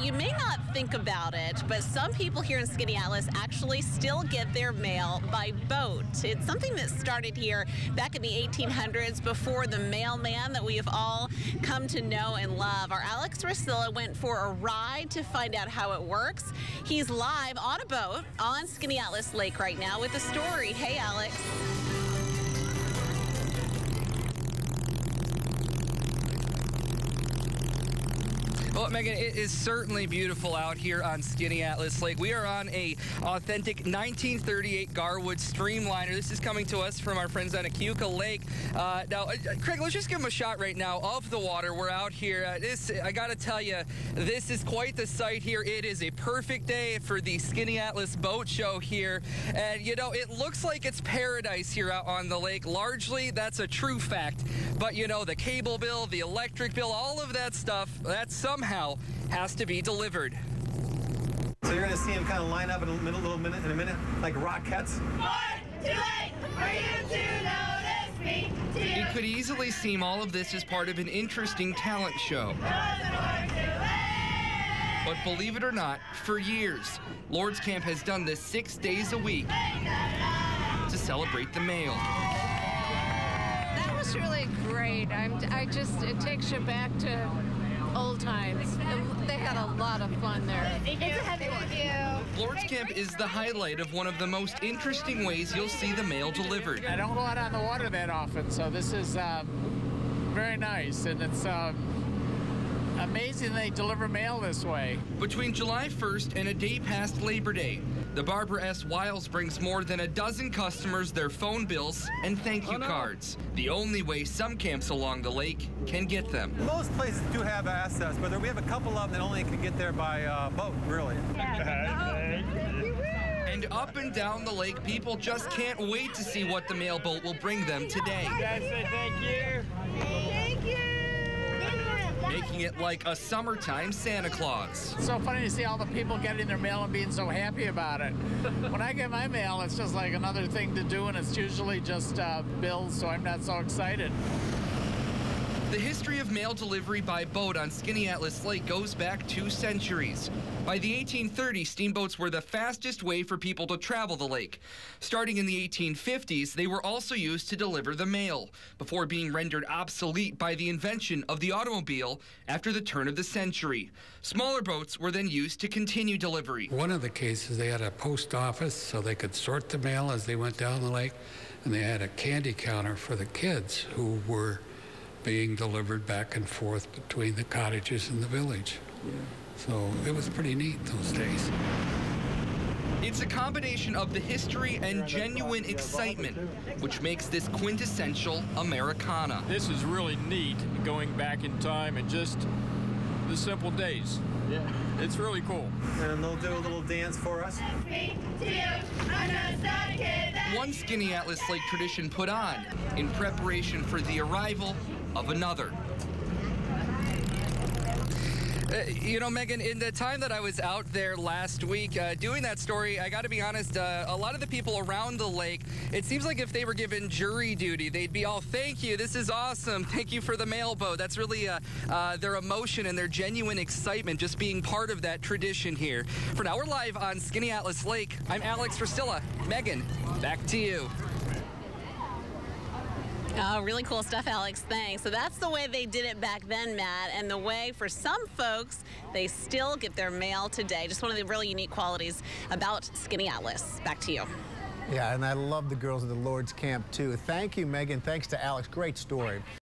you may not think about it, but some people here in Skaneateles actually still get their mail by boat. It's something that started here back in the 1800s before the mailman that we have all come to know and love. Our Alex RESILA went for a ride to find out how it works. He's live on a boat on Skaneateles Lake right now with a story. Hey, Alex. Well, Megan, it is certainly beautiful out here on Skaneateles Lake. We are on a authentic 1938 Garwood streamliner. This is coming to us from our friends on Skaneateles Lake. Now, Craig, let's just give them a shot right now of the water. We're out here. I got to tell you, this is quite the sight here. It is a perfect day for the Skaneateles Boat Show here. And, you know, it looks like it's paradise here out on the lake. Largely, that's a true fact. But, you know, the cable bill, the electric bill, all of that stuff, that somehow has to be delivered. So you're going to see them kind of line up in a minute, like Rockettes. 4, 2, 8, for you to notice me. It could easily seem all of this is part of an interesting talent show. But believe it or not, for years, Lord's Camp has done this 6 days a week to celebrate the mail. That was really great. It takes you back to old times. They had a lot of fun there. It's a heavy one. Lord's Camp is the highlight of one of the most interesting ways you'll see the mail delivered. I don't go out on the water that often, so this is very nice, and it's amazing they deliver mail this way. Between July 1st and a day past Labor Day, the Barbara S. Wiles brings more than a dozen customers their phone bills and thank you cards. The only way some camps along the lake can get them. Most places do have access, but we have a couple of them that only can get there by boat, really. And up and down the lake, people just can't wait to see what the mail boat will bring them today. Thank you. Thank you. Making it like a summertime Santa Claus. It's so funny to see all the people getting their mail and being so happy about it. When I get my mail, it's just like another thing to do, and it's usually just bills, so I'm not so excited. The history of mail delivery by boat on Skaneateles Lake goes back 2 centuries. By the 1830s, steamboats were the fastest way for people to travel the lake. Starting in the 1850s, they were also used to deliver the mail, before being rendered obsolete by the invention of the automobile after the turn of the century. Smaller boats were then used to continue delivery. One of the cases, they had a post office so they could sort the mail as they went down the lake, and they had a candy counter for the kids who were being delivered back and forth between the cottages and the village. So it was pretty neat those days. It's a combination of the history and genuine excitement, which makes this quintessential Americana. This is really neat, going back in time and just the simple days. Yeah. It's really cool. And they'll do a little dance for us. One Skaneateles Lake tradition put on in preparation for the arrival of another. You know, Megan, in the time that I was out there last week doing that story, I got to be honest, a lot of the people around the lake, it seems like if they were given jury duty, they'd be all, thank you, this is awesome, thank you for the mail boat. That's really their emotion and their genuine excitement just being part of that tradition here. For now, we're live on Skaneateles Lake. I'm Alex RESILA. Megan, back to you. Oh, really cool stuff, Alex. Thanks. So that's the way they did it back then, Matt, and the way for some folks, they still get their mail today. Just one of the really unique qualities about Skaneateles. Back to you. Yeah, and I love the girls at the Lord's Camp, too. Thank you, Megan. Thanks to Alex. Great story.